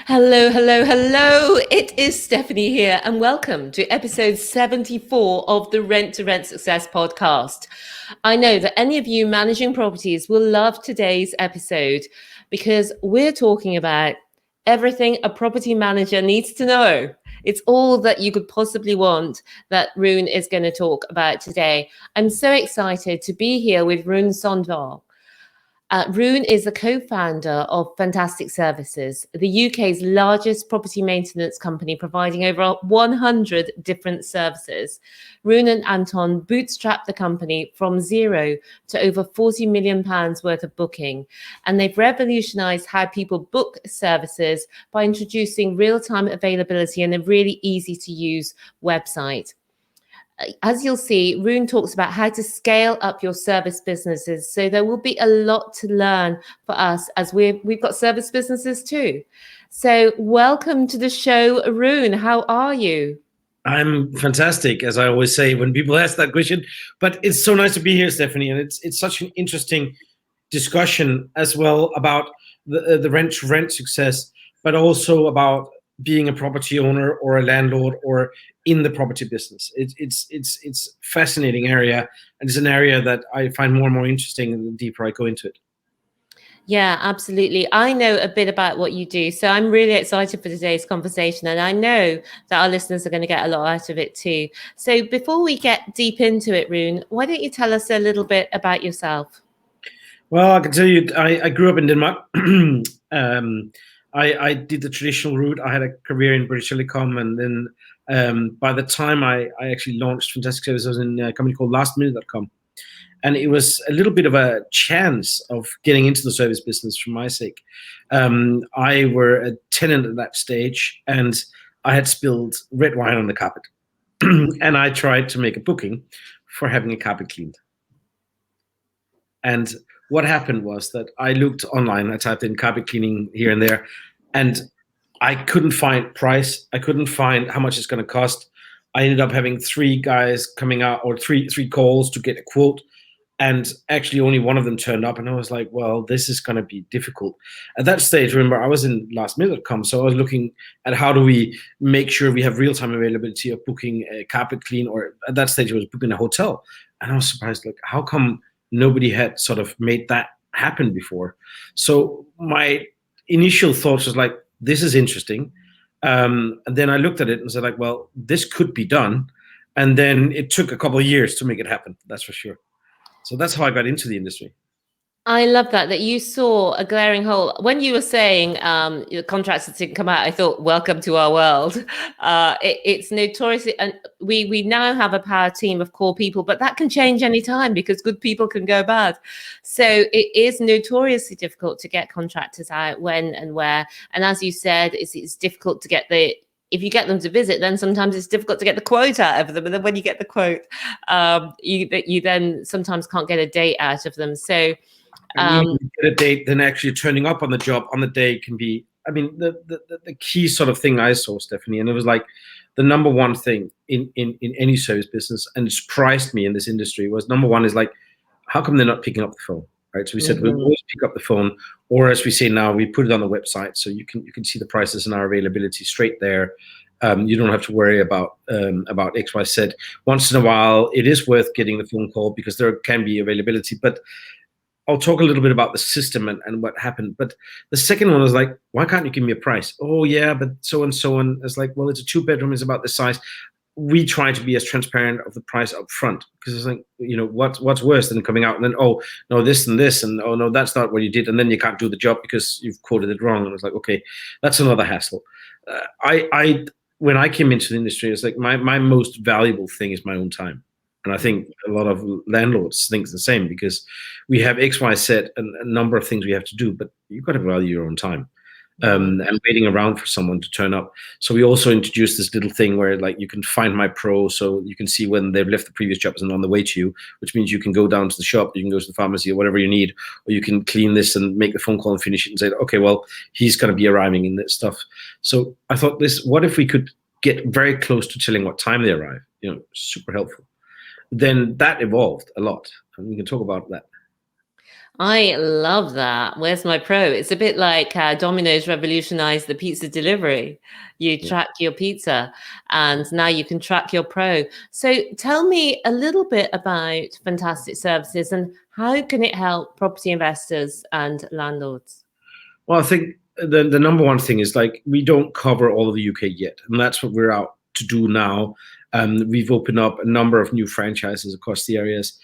Hello, hello, hello. It is Stephanie here, and welcome to episode 74 of the Rent to Rent Success podcast. I know that any of you managing properties will love today's episode because we're talking about everything a property manager needs to know. It's all that you could possibly want that Rune is going to talk about today. I'm so excited to be here with Rune Sovndahl. Rune is the co-founder of Fantastic Services, the UK's largest property maintenance company, providing over 100 different services. Rune and Anton bootstrapped the company from zero to over £40 million worth of booking, and they've revolutionized how people book services by introducing real-time availability and a really easy-to-use website. As you'll see, Rune talks about how to scale up your service businesses. So there will be a lot to learn for us as we've got service businesses too. So welcome to the show, Rune. How are you? I'm fantastic, as I always say when people ask that question. But it's so nice to be here, Stephanie, and it's such an interesting discussion as well about the rent success, but also about being a property owner or a landlord or in the property business. It's fascinating area, and it's an area that I find more and more interesting the deeper I go into it. Yeah, absolutely. I know a bit about what you do, so I'm really excited for today's conversation, and I know that our listeners are going to get a lot out of it too. So before we get deep into it, Rune, why don't you tell us a little bit about yourself? Well, I can tell you, I grew up in Denmark. I did the traditional route. I had a career in British Telecom, and then by the time I actually launched Fantastic Services, I was in a company called lastminute.com. And it was a little bit of a chance of getting into the service business for my sake. I were a tenant at that stage, and I had spilled red wine on the carpet. And I tried to make a booking for having a carpet cleaned. And what happened was that I looked online, I typed in carpet cleaning here and there, and I couldn't find price. I couldn't find how much it's going to cost. I ended up having three guys coming out, or three calls to get a quote. And actually only one of them turned up, and I was like, well, this is going to be difficult. At that stage, remember, I was in lastminute.com, so I was looking at how do we make sure we have real-time availability of booking a carpet clean, or at that stage, I was booking a hotel. And I was surprised, like, how come nobody had sort of made that happen before? So my initial thoughts was like, this is interesting. And then I looked at it and said, like, well, this could be done. And then it took a couple of years to make it happen, that's for sure. So that's how I got into the industry. I love that you saw a glaring hole. When you were saying the contracts that didn't come out, I thought, welcome to our world. It's notorious. And we now have a power team of core people, but that can change any time because good people can go bad. So it is notoriously difficult to get contractors out when and where. And as you said, it's difficult to get if you get them to visit, then sometimes it's difficult to get the quote out of them. And then when you get the quote, you then sometimes can't get a date out of them. So and get a date, then actually turning up on the job on the day can be, I mean, the key sort of thing I saw, Stephanie, and it was like the number one thing in any service business, and it surprised me in this industry, was number one is like, how come they're not picking up the phone? Right. So we said we'll always pick up the phone, or as we say now, we put it on the website so you can see the prices and our availability straight there. You don't have to worry about X, Y, Z. Once in a while, it is worth getting the phone call because there can be availability. But I'll talk a little bit about the system and what happened. But the second one was like, why can't you give me a price? Oh yeah, but so and so on. It's like, well, it's a 2-bedroom. It's about this size. We try to be as transparent of the price up front, because it's like, you know, what's worse than coming out and then, oh no, this and this, and oh no, that's not what you did, and then you can't do the job because you've quoted it wrong. And it's like, okay, that's another hassle. When I came into the industry, it's like my most valuable thing is my own time. And I think a lot of landlords think the same, because we have X, Y, Z, and a number of things we have to do, but you've got to value your own time. And waiting around for someone to turn up. So we also introduced this little thing where, like, you can find my pro, so you can see when they've left the previous jobs and on the way to you, which means you can go down to the shop, you can go to the pharmacy or whatever you need, or you can clean this and make the phone call and finish it and say, okay, well, he's going to be arriving in this stuff. So I thought, what if we could get very close to telling what time they arrive? You know, super helpful. Then that evolved a lot, and we can talk about that. I love that. Where's my pro? It's a bit like Domino's revolutionized the pizza delivery. You Yeah. track your pizza and now you can track your pro. So tell me a little bit about Fantastic Services and how can it help property investors and landlords? Well, I think the number one thing is like we don't cover all of the UK yet, and that's what we're out to do now. We've opened up a number of new franchises across the areas.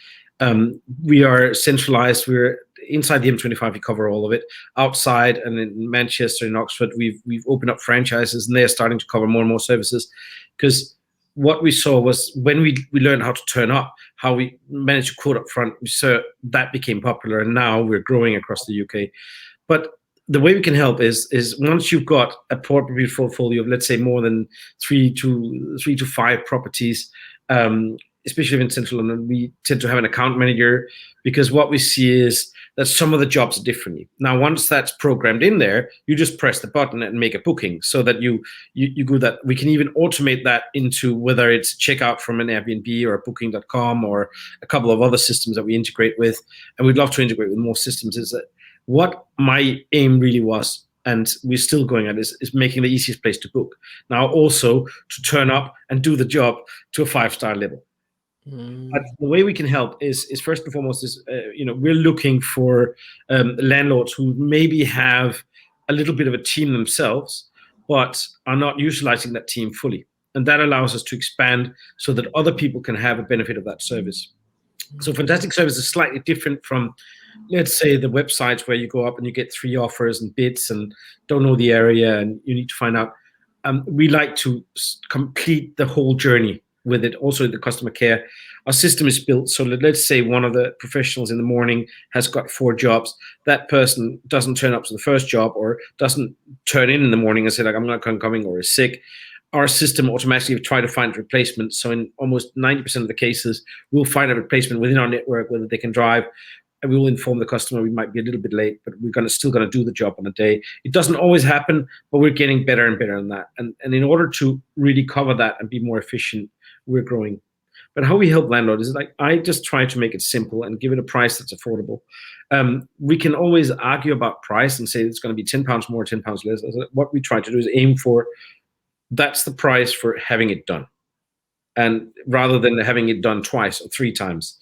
We are centralized. We're inside the M25. We cover all of it. Outside and in Manchester and Oxford, we've opened up franchises, and they're starting to cover more and more services. Because what we saw was when we learned how to turn up, how we managed to quote up front, we saw that became popular, and now we're growing across the UK. But the way we can help is once you've got a property portfolio of, let's say, more than three to five properties, especially in Central London, we tend to have an account manager, because what we see is that some of the jobs are differently. Now, once that's programmed in there, you just press the button and make a booking, so that you go that. We can even automate that into whether it's checkout from an Airbnb or a Booking.com or a couple of other systems that we integrate with, and we'd love to integrate with more systems. Is that what my aim really was, and we're still going at, is making the easiest place to book. Now also to turn up and do the job to a 5-star level. But the way we can help is first and foremost is, we're looking for landlords who maybe have a little bit of a team themselves, but are not utilizing that team fully. And that allows us to expand so that other people can have a benefit of that service. So Fantastic Service is slightly different from, let's say, the websites where you go up and you get 3 offers and bids and don't know the area and you need to find out. We like to complete the whole journey with it. Also, the customer care. Our system is built so that, let's say, one of the professionals in the morning has got 4 jobs. That person doesn't turn up to the first job or doesn't turn in the morning and say, like, I'm not coming, or is sick. Our system automatically will try to find replacements. So in almost 90% of the cases, we'll find a replacement within our network, whether they can drive, and we will inform the customer we might be a little bit late, but we're still going to do the job on a day. It doesn't always happen, but we're getting better and better on that. And in order to really cover that and be more efficient, we're growing. But how we help landlords is, like, I just try to make it simple and give it a price that's affordable. We can always argue about price and say it's going to be £10 more, £10 less. What we try to do is aim for, that's the price for having it done, and rather than having it done twice or 3 times,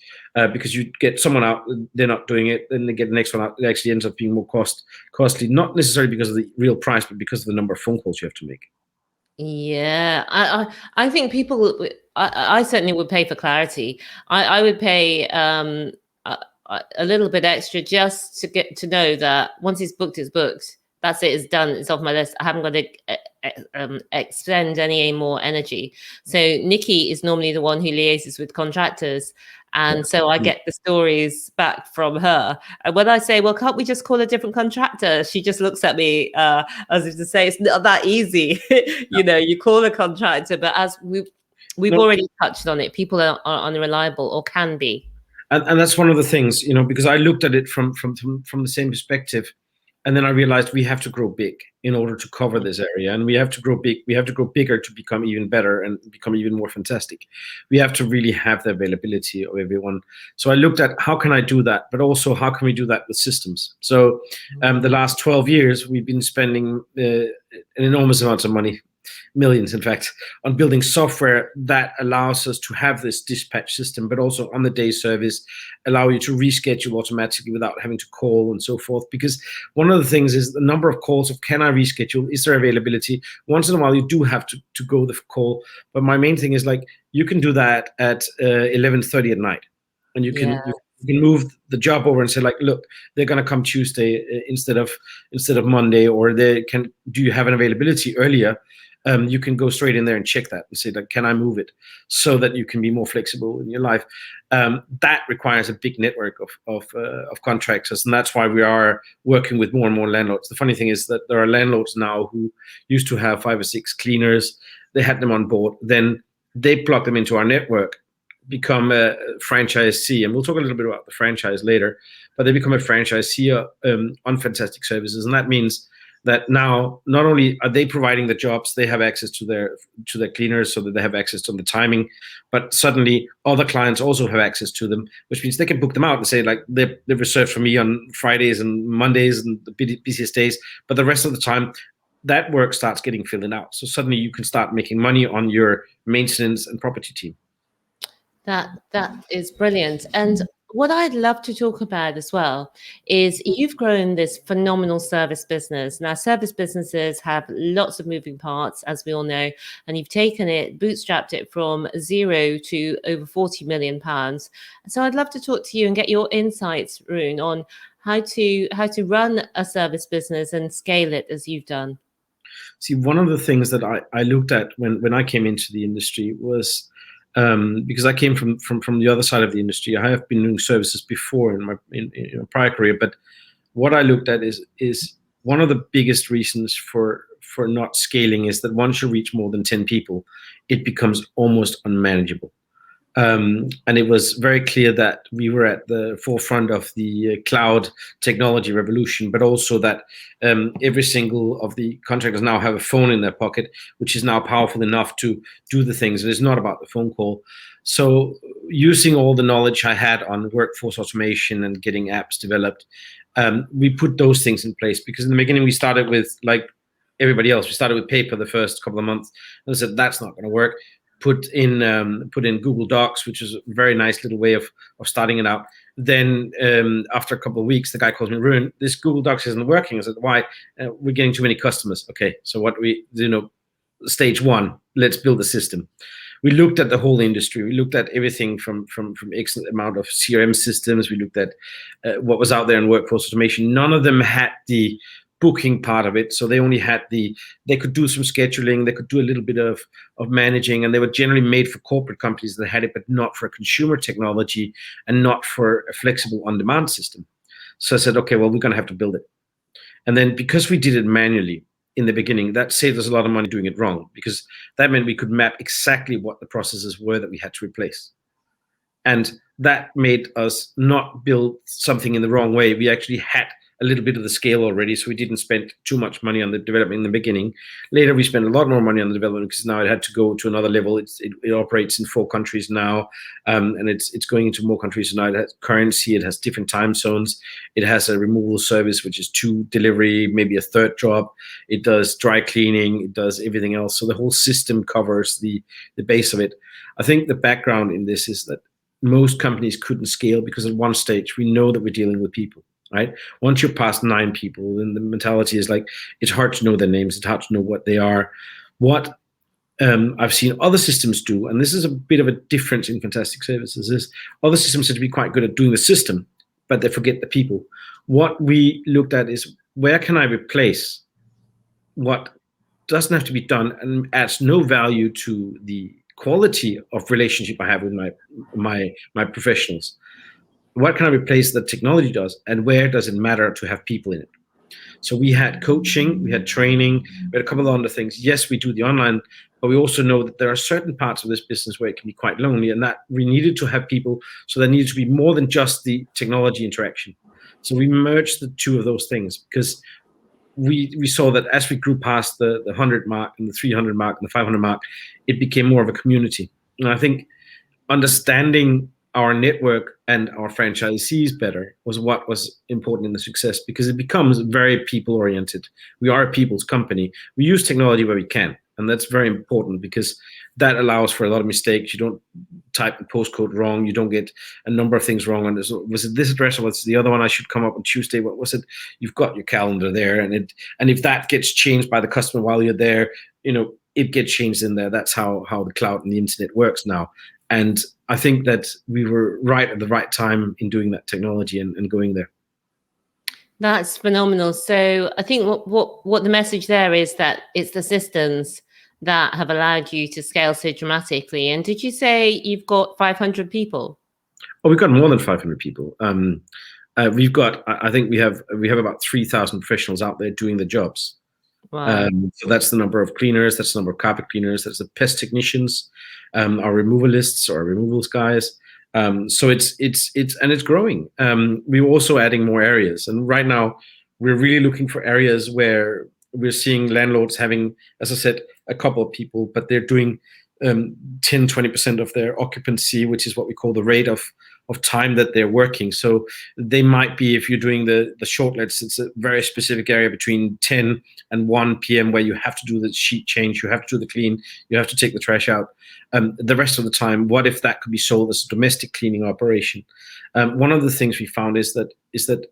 because you get someone out, they're not doing it, then they get the next one out, it actually ends up being more costly, not necessarily because of the real price, but because of the number of phone calls you have to make. Yeah, I think people, I certainly would pay for clarity. I would pay a little bit extra just to get to know that once it's booked, it's booked. That's it. It's done. It's off my list. I haven't got to expend any more energy. So Nikki is normally the one who liaises with contractors. And so I get the stories back from her. And when I say, well, can't we just call a different contractor? She just looks at me as if to say, it's not that easy. You call a contractor, but as we've already touched on it, people are unreliable or can be. And that's one of the things, because I looked at it from the same perspective. And then I realized we have to grow big in order to cover this area. And we have to grow big. We have to grow bigger to become even better and become even more fantastic. We have to really have the availability of everyone. So I looked at, how can I do that? But also, how can we do that with systems? So the last 12 years, we've been spending an enormous amount of money, millions, in fact, on building software that allows us to have this dispatch system, but also on the day service, allow you to reschedule automatically without having to call and so forth. Because one of the things is the number of calls of, can I reschedule? Is there availability? Once in a while, you do have to go the call. But my main thing is, like, you can do that at 11:30 at night. And you can move the job over and say, like, look, they're going to come Tuesday instead of Monday, or do you have an availability earlier? You can go straight in there and check that and say, like, can I move it, so that you can be more flexible in your life. That requires a big network of contractors, and that's why we are working with more and more landlords. The funny thing is that there are landlords now who used to have 5 or 6 cleaners. They had them on board, then they plug them into our network, become a franchisee, and we'll talk a little bit about the franchise later, but they become a franchisee on Fantastic Services, and that means that now not only are they providing the jobs, they have access to their cleaners so that they have access to the timing, but suddenly other clients also have access to them, which means they can book them out and say like they're reserved for me on Fridays and Mondays and the busiest days, but the rest of the time that work starts getting filled out. So suddenly you can start making money on your maintenance and property team. That is brilliant. And what I'd love to talk about as well is you've grown this phenomenal service business. Now, service businesses have lots of moving parts, as we all know, and you've taken it, bootstrapped it from 0 to over £40 million. So I'd love to talk to you and get your insights, Rune, on how to run a service business and scale it as you've done. See, one of the things that I looked at when I came into the industry was, because I came from the other side of the industry. I have been doing services before in my prior career, but what I looked at is one of the biggest reasons for not scaling is that once you reach more than 10 people, it becomes almost unmanageable. And it was very clear that we were at the forefront of the cloud technology revolution, but also that every single of the contractors now have a phone in their pocket, which is now powerful enough to do the things. It is not about the phone call. So using all the knowledge I had on workforce automation and getting apps developed, we put those things in place, because in the beginning we started with, like everybody else, we started with paper the first couple of months and said, that's not going to work. Put in Google Docs, which is a very nice little way of starting it out. Then after a couple of weeks, the guy calls me, Rune, this Google Docs isn't working. I said, why? We're getting too many customers. Okay, so what stage one, let's build a system. We looked at the whole industry. We looked at everything from X amount of CRM systems. We looked at what was out there in workforce automation. None of them had the booking part of it, so they only had they could do some scheduling, they could do a little bit of managing, and they were generally made for corporate companies that had it, but not for a consumer technology and not for a flexible on-demand system. So I said, okay, well, we're going to have to build it. And then because we did it manually in the beginning, that saved us a lot of money doing it wrong, because that meant we could map exactly what the processes were that we had to replace. And that made us not build something in the wrong way. We actually had a little bit of the scale already, so we didn't spend too much money on the development in the beginning. Later, we spent a lot more money on the development because now it had to go to another level. It operates in 4 countries now, and it's going into more countries now. It has currency, it has different time zones, it has a removal service, which is 2 delivery, maybe a 3rd job. It does dry cleaning, it does everything else. So the whole system covers the base of it. I think the background in this is that most companies couldn't scale because at one stage we know that we're dealing with people. Right? Once you're past 9 people, then the mentality is like, it's hard to know their names, it's hard to know what they are. What I've seen other systems do, and this is a bit of a difference in fantastic services, is other systems seem to be quite good at doing the system, but they forget the people. What we looked at is, where can I replace what doesn't have to be done and adds no value to the quality of relationship I have with my professionals? What can I replace that technology does, and where does it matter to have people in it? So we had coaching, we had training, we had a couple of other things. Yes, we do the online, but we also know that there are certain parts of this business where it can be quite lonely, and that we needed to have people. So there needed to be more than just the technology interaction. So we merged the 2 of those things, because we saw that as we grew past the 100 mark and the 300 mark and the 500 mark, it became more of a community. And I think understanding our network and our franchisees better was what was important in the success, because it becomes very people oriented. We are a people's company. We use technology where we can, and that's very important because that allows for a lot of mistakes. You don't type the postcode wrong. You don't get a number of things wrong. And was it this address or was the other one? I should come up on Tuesday. What was it? You've got your calendar there, and if that gets changed by the customer while you're there, it gets changed in there. That's how the cloud and the internet works now. And I think that we were right at the right time in doing that technology and going there. That's phenomenal. So I think what the message there is that it's the systems that have allowed you to scale so dramatically. And did you say you've got 500 people? Oh, we've got more than 500 people. We've got, I think we have about 3,000 professionals out there doing the jobs. Wow. So that's the number of cleaners, that's the number of carpet cleaners, that's the pest technicians, our removalists or removals guys. So it's growing. We're also adding more areas, and right now we're really looking for areas where we're seeing landlords having, as I said, a couple of people, but they're doing 10-20% of their occupancy, which is what we call the rate of time that they're working. So they might be, if you're doing the short lets, it's a very specific area between 10 and 1 p.m. where you have to do the sheet change, you have to do the clean, you have to take the trash out. The rest of the time, what if that could be sold as a domestic cleaning operation? One of the things we found is that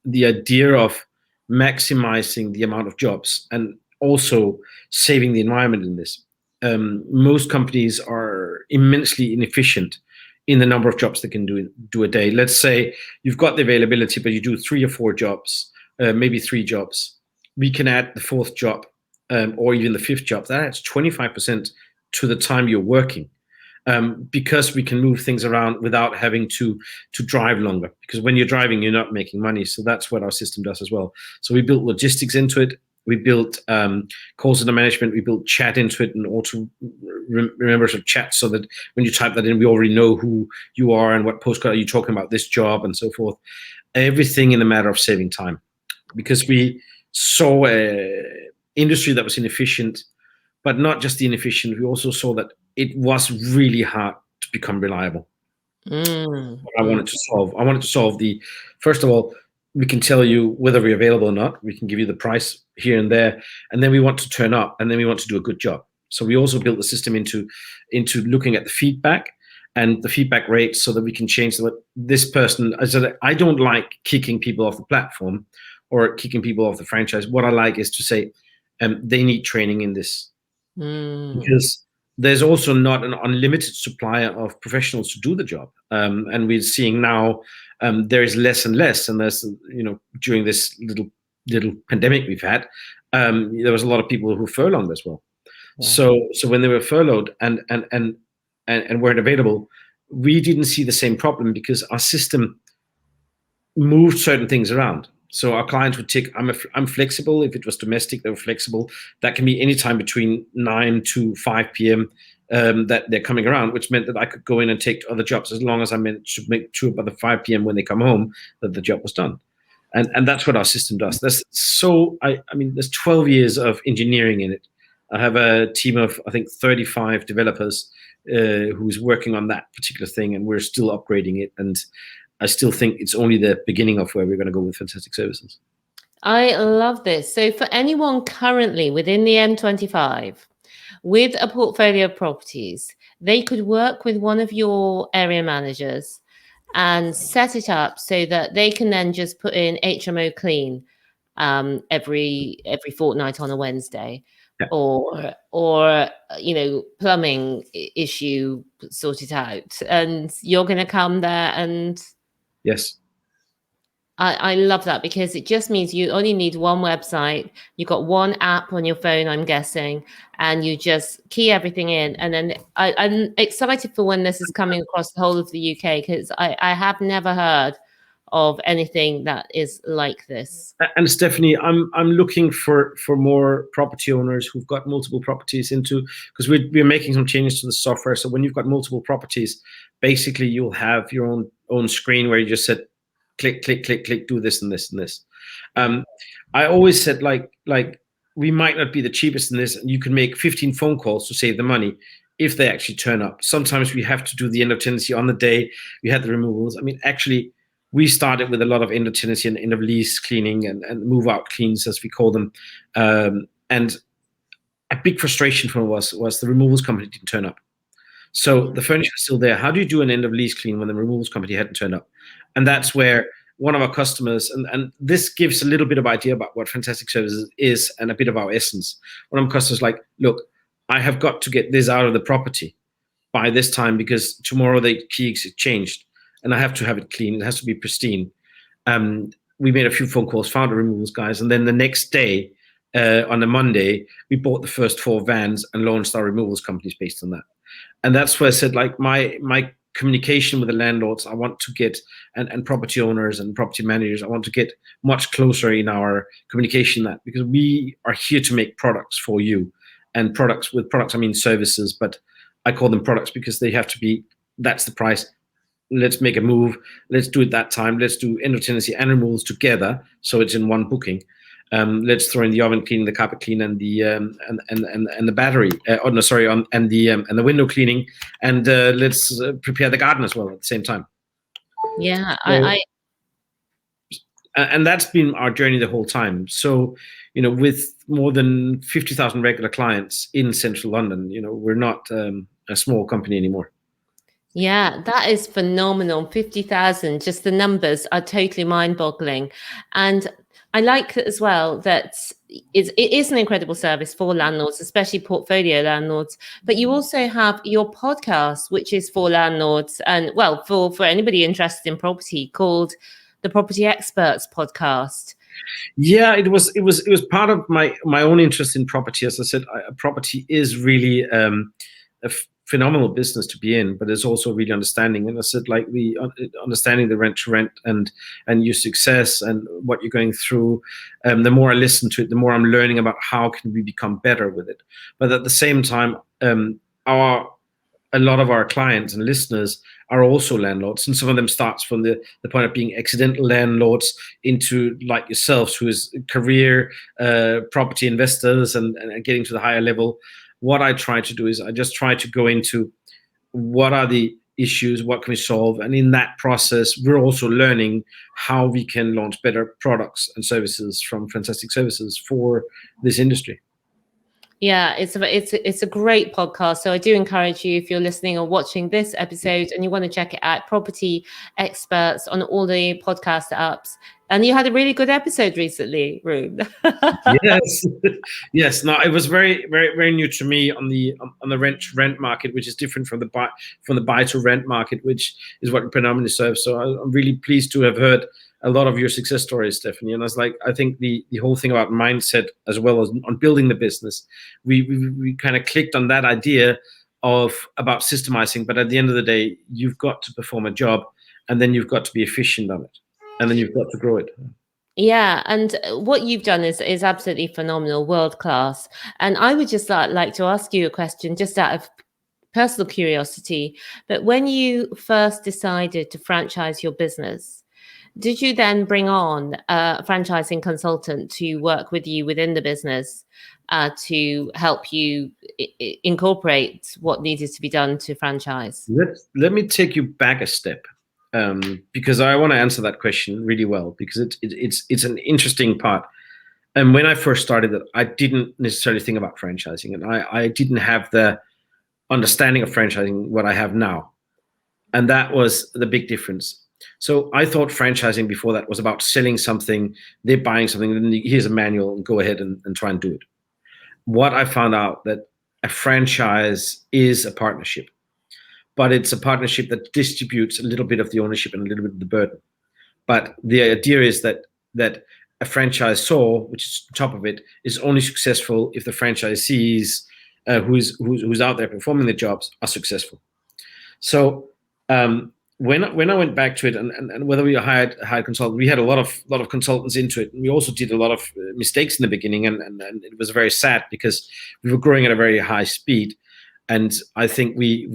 the idea of maximizing the amount of jobs and also saving the environment in this. Most companies are immensely inefficient in the number of jobs they can do a day. Let's say you've got the availability, but you do 3 or 4 jobs, maybe 3 jobs. We can add the 4th job or even the 5th job. That adds 25% to the time you're working, because we can move things around without having to drive longer. Because when you're driving, you're not making money. So that's what our system does as well. So we built logistics into it. We built call center management. We built chat into it and auto remembers of chat, so that when you type that in, we already know who you are and what postcode are you talking about, this job and so forth. Everything in a matter of saving time, because we saw a industry that was inefficient, but not just inefficient. We also saw that it was really hard to become reliable. What I wanted to solve. I wanted to solve the, first of all, we can tell you whether we're available or not. We can give you the price here and there, and then we want to turn up, and then we want to do a good job. So we also built the system into looking at the feedback and the feedback rate, so that we can change this person. I don't like kicking people off the platform or kicking people off the franchise. What I like is to say they need training in this, because there's also not an unlimited supply of professionals to do the job, and we're seeing now there is less and less. And there's, during this little pandemic we've had, there was a lot of people who furloughed as well. Yeah. So when they were furloughed and weren't available, we didn't see the same problem, because our system moved certain things around. So our clients would tick, I'm flexible. If it was domestic, they were flexible. That can be any time between 9 to 5 p.m. That they're coming around, which meant that I could go in and take other jobs, as long as I managed to make sure by the 5 p.m. when they come home that the job was done. And that's what our system does. There's 12 years of engineering in it. I have a team of, I think, 35 developers who's working on that particular thing, and we're still upgrading it. And I still think it's only the beginning of where we're going to go with fantastic services. I love this. So for anyone currently within the M25 with a portfolio of properties, they could work with one of your area managers and set it up so that they can then just put in HMO clean every fortnight on a Wednesday. Yeah. or plumbing issue, sort it out, and you're going to come there and yes. I love that, because it just means you only need one website. You've got one app on your phone, I'm guessing, and you just key everything in. And then I'm excited for when this is coming across the whole of the UK, because I have never heard of anything that is like this. And Stephanie, I'm looking for more property owners who've got multiple properties because we're making some changes to the software. So when you've got multiple properties, basically you'll have your own screen where you just said, click, click, click, click, do this and this and this. I always said, like we might not be the cheapest in this, and you can make 15 phone calls to save the money if they actually turn up. Sometimes we have to do the end of tenancy on the day we had the removals. I mean, actually, we started with a lot of end of tenancy and end of lease cleaning and move out cleans, as we call them. And a big frustration for us was the removals company didn't turn up. So the furniture is still there. How do you do an end of lease clean when the removals company hadn't turned up? And that's where one of our customers, and this gives a little bit of idea about what Fantastic Services is and a bit of our essence. One of our customers like, look, I have got to get this out of the property by this time, because tomorrow the key is changed and I have to have it clean. It has to be pristine. We made a few phone calls, found the removals guys, and then the next day, on a Monday, we bought the first 4 vans and launched our removals companies based on that. And that's where I said, like, my communication with the landlords, I want to get, and property owners and property managers, I want to get much closer in our communication, that because we are here to make products for you. And with products I mean services, but I call them products because they have to be, that's the price. Let's make a move. Let's do it that time. Let's do end of tenancy and removals together, so it's in one booking. Let's throw in the oven cleaning, the carpet clean, and the the battery. And the window cleaning, and let's prepare the garden as well at the same time. Yeah, So, and that's been our journey the whole time. So, with more than 50,000 regular clients in central London, we're not a small company anymore. Yeah, that is phenomenal. 50,000, just the numbers are totally mind-boggling. And I like as well that it is an incredible service for landlords, especially portfolio landlords. But you also have your podcast, which is for landlords and, well, for anybody interested in property, called the Property Experts Podcast. Yeah, it was part of my own interest in property. As I said, property is really a phenomenal business to be in, but it's also really understanding. And I said, like, understanding the rent to rent and your success and what you're going through. The more I listen to it, the more I'm learning about how can we become better with it. But at the same time, a lot of our clients and listeners are also landlords, and some of them starts from the point of being accidental landlords into, like yourselves, who is career property investors and getting to the higher level. What I try to do is I just try to go into what are the issues, what can we solve, and in that process, we're also learning how we can launch better products and services from Fantastic Services for this industry. Yeah, it's a great podcast. So I do encourage you, if you're listening or watching this episode and you want to check it out, Property Experts on all the podcast apps. And you had a really good episode recently, Rune. Yes, yes. No, it was very, very, very new to me on the rent to rent market, which is different from the buy to rent market, which is what we predominantly serve. So I'm really pleased to have heard a lot of your success stories, Stephanie. And I think the whole thing about mindset, as well as on building the business, we kind of clicked on that idea about systemizing. But at the end of the day, you've got to perform a job, and then you've got to be efficient on it, and then you've got to grow it. Yeah, and what you've done is absolutely phenomenal, world class. And I would just like to ask you a question, just out of personal curiosity. But when you first decided to franchise your business, did you then bring on a franchising consultant to work with you within the business to help you incorporate what needed to be done to franchise? Let me take you back a step, because I want to answer that question really well, because it's an interesting part. And when I first started it, I didn't necessarily think about franchising, and I didn't have the understanding of franchising what I have now. And that was the big difference. So I thought franchising before that was about selling something, they're buying something, and then here's a manual and go ahead and try and do it. What I found out that a franchise is a partnership, but it's a partnership that distributes a little bit of the ownership and a little bit of the burden. But the idea is that a franchisor, which is on top of it, is only successful if the franchisees who's out there performing the jobs are successful. So when I went back to it, and whether we hired consultants, we had a lot of consultants into it. And we also did a lot of mistakes in the beginning, and it was very sad because we were growing at a very high speed. And I think we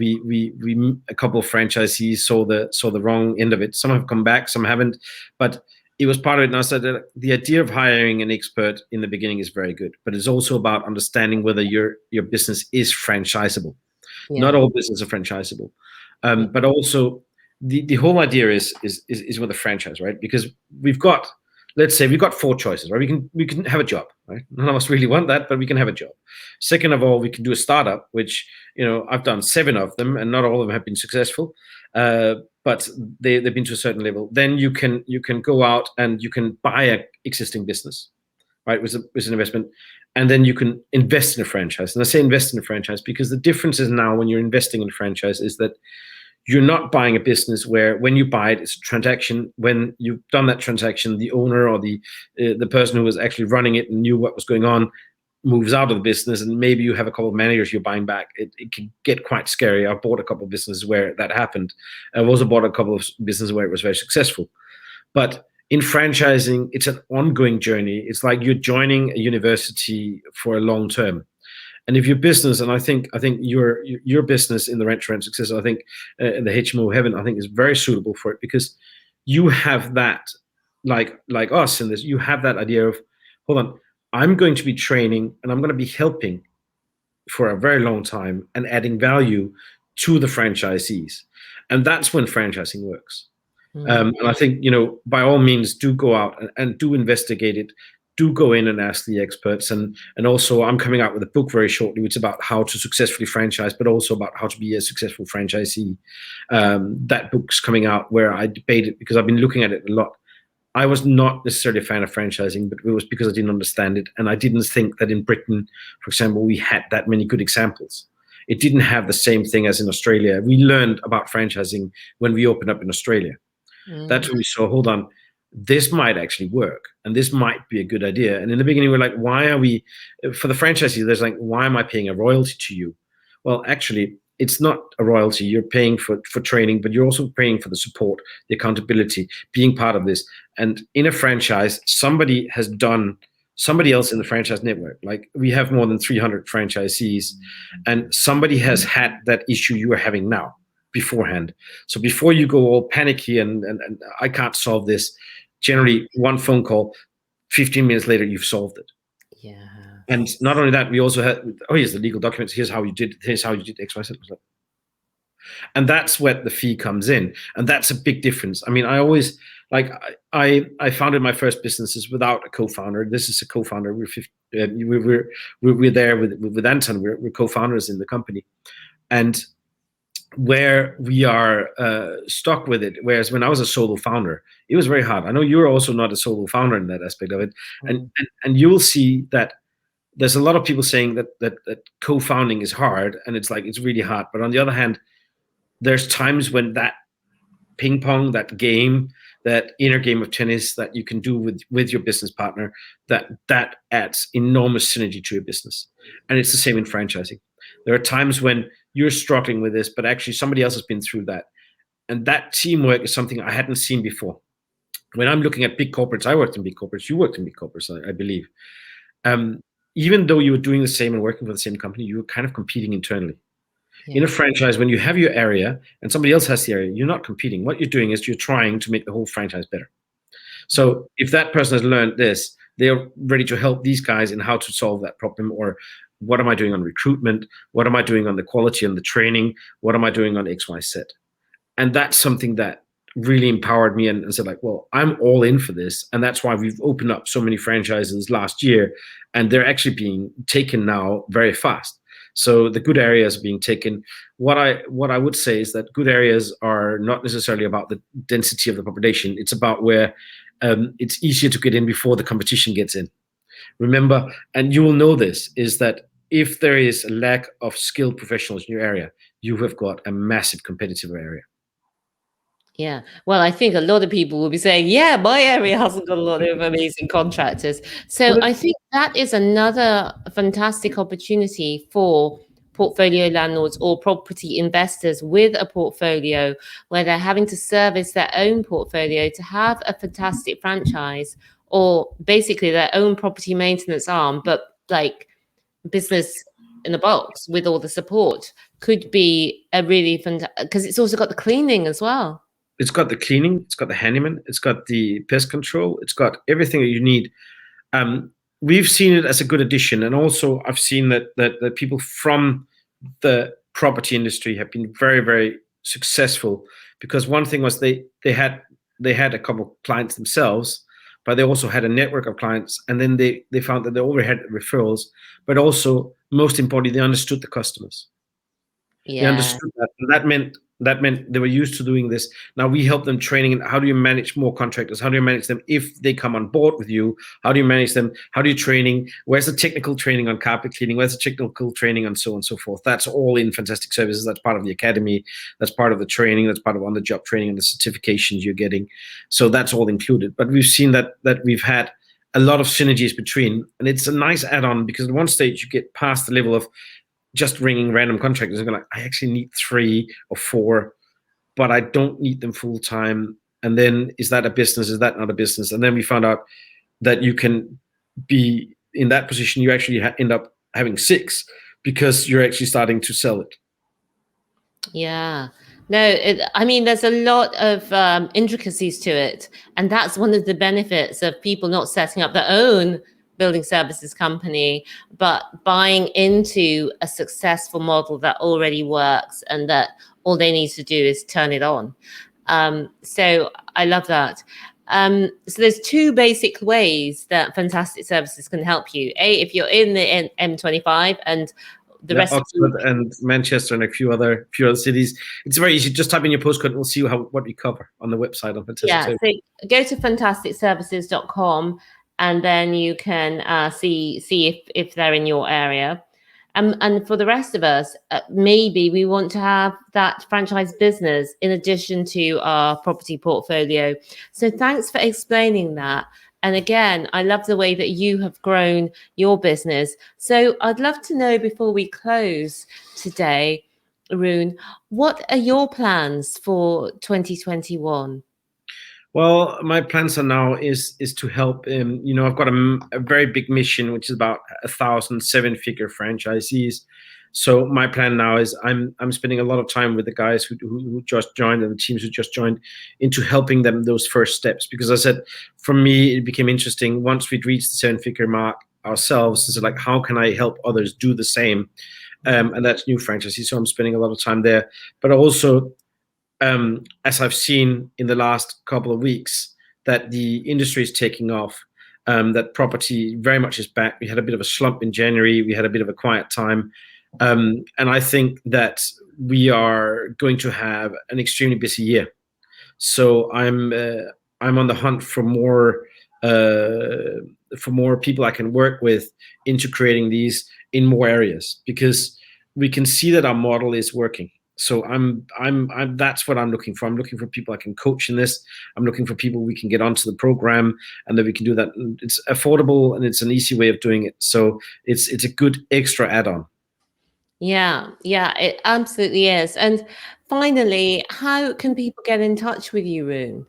a couple of franchisees saw the wrong end of it. Some have come back, some haven't, but it was part of it. And I said that the idea of hiring an expert in the beginning is very good, but it's also about understanding whether your business is franchisable. Yeah. Not all businesses are franchisable, but also the whole idea is with a franchise, right? Because let's say we've got 4 choices, right? We can have a job, right? None of us really want that, but we can have a job. Second of all, we can do a startup, which, I've done 7 of them, and not all of them have been successful, but they've been to a certain level. Then you can go out and you can buy an existing business, right? With an investment, and then you can invest in a franchise. And I say invest in a franchise because the difference is now when you're investing in a franchise is that you're not buying a business where when you buy it, it's a transaction. When you've done that transaction, the owner or the person who was actually running it and knew what was going on moves out of the business, and maybe you have a couple of managers you're buying back. It can get quite scary. I've bought a couple of businesses where that happened. I've also bought a couple of businesses where it was very successful. But in franchising, it's an ongoing journey. It's like you're joining a university for a long term. And if your business, and I think your business in the rent to rent success, I think in the HMO heaven, I think is very suitable for it, because you have that, like us in this, you have that idea of hold on, I'm going to be training and I'm going to be helping for a very long time and adding value to the franchisees. And that's when franchising works. And I think, by all means, do go out and do investigate it. Do go in and ask the experts. And also, I'm coming out with a book very shortly, which is about how to successfully franchise, but also about how to be a successful franchisee. That book's coming out where I debate it because I've been looking at it a lot. I was not necessarily a fan of franchising, but it was because I didn't understand it. And I didn't think that in Britain, for example, we had that many good examples. It didn't have the same thing as in Australia. We learned about franchising when we opened up in Australia. That's when we saw, hold on, this might actually work. And this might be a good idea. And in the beginning, we're like, why are we, for the franchisee, there's like, why am I paying a royalty to you? Well, actually, it's not a royalty. You're paying for training, but you're also paying for the support, the accountability, being part of this. And in a franchise, somebody else in the franchise network, like we have more than 300 franchisees, and somebody has had that issue you are having now beforehand. So before you go all panicky and I can't solve this, generally one phone call, 15 minutes later, you've solved it. Yeah. And not only that, we also had, here's the legal documents. Here's how you did X, Y, Z. And that's where the fee comes in. And that's a big difference. I mean, I always, like, I founded my first businesses without a co-founder. This is a co-founder. We're there with Anton. We're co-founders in the company. And where we are stuck with it, whereas when I was a solo founder, it was very hard. I know you're also not a solo founder in that aspect of it. And you will see that there's a lot of people saying that co-founding is hard, and it's like, it's really hard. But on the other hand, there's times when that ping pong, that game, that inner game of tennis that you can do with your business partner, that adds enormous synergy to your business. And it's the same in franchising. There are times when you're struggling with this, but actually somebody else has been through that. And that teamwork is something I hadn't seen before. When I'm looking at big corporates, I worked in big corporates, you worked in big corporates, I believe. Even though you were doing the same and working for the same company, you were kind of competing internally. Yeah. In a franchise, when you have your area and somebody else has the area, you're not competing. What you're doing is you're trying to make the whole franchise better. So if that person has learned this, they're ready to help these guys in how to solve that problem, or what am I doing on recruitment? What am I doing on the quality and the training? What am I doing on X, Y, Z? And that's something that really empowered me and said, like, well, I'm all in for this. And that's why we've opened up so many franchises last year, and they're actually being taken now very fast. So the good areas are being taken. What I would say is that good areas are not necessarily about the density of the population. It's about where it's easier to get in before the competition gets in. Remember, and you will know this, is that if there is a lack of skilled professionals in your area, you have got a massive competitive area. Yeah. Well, I think a lot of people will be saying, yeah, my area hasn't got a lot of amazing contractors. So I think that is another fantastic opportunity for portfolio landlords or property investors with a portfolio where they're having to service their own portfolio to have a fantastic franchise, or basically their own property maintenance arm, but like business in a box with all the support could be a really fantastic, because it's also got the cleaning as well. It's got the cleaning, it's got the handyman, it's got the pest control, it's got everything that you need. We've seen it as a good addition, and also I've seen that people from the property industry have been very, very successful, because one thing was they had a couple of clients themselves, but they also had a network of clients, and then they found that they already had referrals, but also, most importantly, they understood the customers. Yeah. They understood that. And that meant they were used to doing this. Now we help them training in how do you manage more contractors? How do you manage them if they come on board with you? How do you manage them? How do you training? Where's the technical training on carpet cleaning? Where's the technical training on so on and so forth? That's all in Fantastic Services. That's part of the academy. That's part of the training. That's part of on-the-job training and the certifications you're getting. So that's all included. But we've seen that we've had a lot of synergies between, and it's a nice add-on, because at one stage you get past the level of just ringing random contractors and go like, I actually need 3 or 4, but I don't need them full time. And then, is that a business? Is that not a business? And then we found out that you can be in that position. You actually end up having 6 because you're actually starting to sell it. Yeah. No, I mean, there's a lot of intricacies to it. And that's one of the benefits of people not setting up their own building services company, but buying into a successful model that already works and that all they need to do is turn it on. So I love that. So there's two basic ways that Fantastic Services can help you. If you're in the M25 and the rest Oxford of and Manchester and a few other cities, it's very easy. Just type in your postcode and we'll see what we cover on the website on Fantastic. So go to fantasticservices.com and then you can see if they're in your area. And for the rest of us, maybe we want to have that franchise business in addition to our property portfolio. So thanks for explaining that. And again, I love the way that you have grown your business. So I'd love to know, before we close today, Rune, what are your plans for 2021? Well, my plans are now is to help. I've got a very big mission, which is about 1,000 7-figure franchisees. So my plan now is I'm spending a lot of time with the guys who just joined and the teams who just joined into helping them those first steps. Because I said, for me, it became interesting once we'd reached the 7-figure mark ourselves. It's like, how can I help others do the same? And that's new franchisees. So I'm spending a lot of time there, but also, as I've seen in the last couple of weeks, that the industry is taking off, that property very much is back. We had a bit of a slump in January. We had a bit of a quiet time. And I think that we are going to have an extremely busy year. So I'm on the hunt for more people I can work with into creating these in more areas, because we can see that our model is working. So I'm that's what I'm looking for. I'm looking for people I can coach in this. I'm looking for people we can get onto the program and that we can do that. It's affordable and it's an easy way of doing it. So it's a good extra add-on. Yeah, it absolutely is. And finally, how can people get in touch with you, Rune?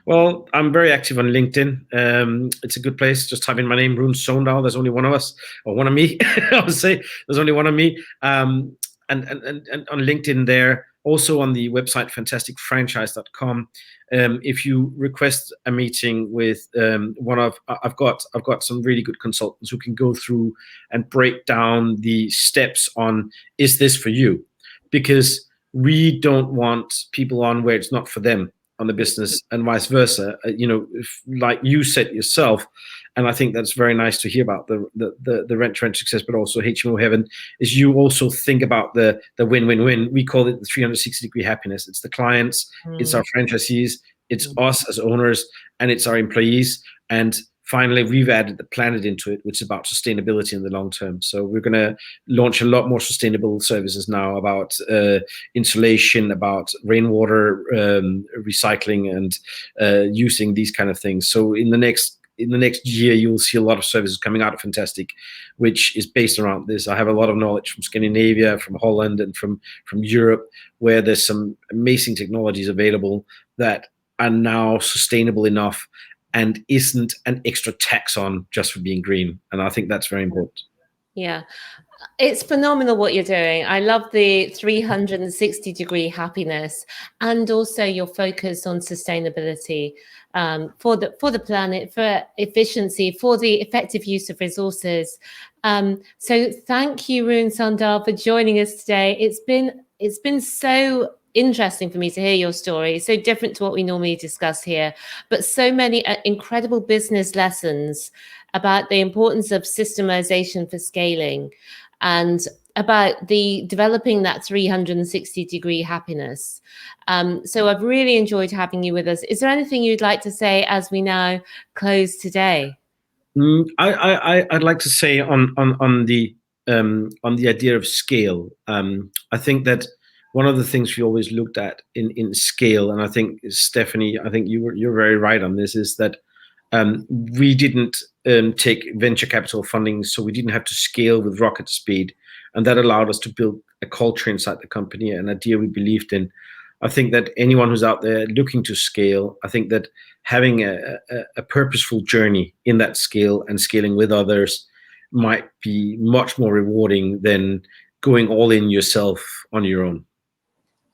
Well, I'm very active on LinkedIn. It's a good place. Just type in my name, Rune Sovndahl. There's only one of us, or one of me. I would say there's only one of me. And on LinkedIn there, also on the website fantasticfranchise.com. If you request a meeting with I've got some really good consultants who can go through and break down the steps on, is this for you? Because we don't want people on where it's not for them on the business, and vice versa. Like you said yourself, and I think that's very nice to hear about the rent-to-rent success, but also HMO heaven, is you also think about the win-win-win. We call it the 360-degree happiness. It's the clients, it's our franchisees, it's us as owners, and it's our employees. And finally, we've added the planet into it, which is about sustainability in the long term. So we're going to launch a lot more sustainable services now about insulation, about rainwater recycling, and using these kind of things. So in the next year, you'll see a lot of services coming out of Fantastic, which is based around this. I have a lot of knowledge from Scandinavia, from Holland, and from Europe, where there's some amazing technologies available that are now sustainable enough and isn't an extra tax on just for being green. And I think that's very important. Yeah, it's phenomenal what you're doing. I love the 360-degree happiness, and also your focus on sustainability, for the planet, for efficiency, for the effective use of resources. So thank you, Rune Sovndahl, for joining us today. It's been so interesting for me to hear your story. So different to what we normally discuss here, but so many incredible business lessons about the importance of systemization for scaling, and about the developing that 360-degree happiness. So I've really enjoyed having you with us. Is there anything you'd like to say as we now close today? I'd like to say on the idea of scale. I think that one of the things we always looked at in scale, and I think Stephanie, I think you're very right on this, is that we didn't take venture capital funding, so we didn't have to scale with rocket speed, and that allowed us to build a culture inside the company, an idea we believed in. I think that anyone who's out there looking to scale, I think that having a purposeful journey in that scale and scaling with others might be much more rewarding than going all in yourself on your own.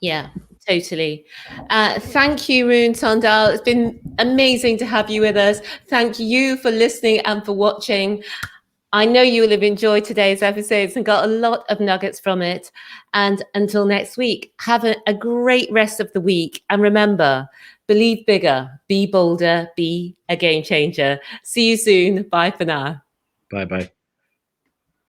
Yeah, Totally. Thank you, Rune Sovndahl. It's been amazing to have you with us. Thank you for listening and for watching. I know you will have enjoyed today's episodes and got a lot of nuggets from it. And until next week, have a great rest of the week. And remember, believe bigger, be bolder, be a game changer. See you soon. Bye for now. Bye-bye.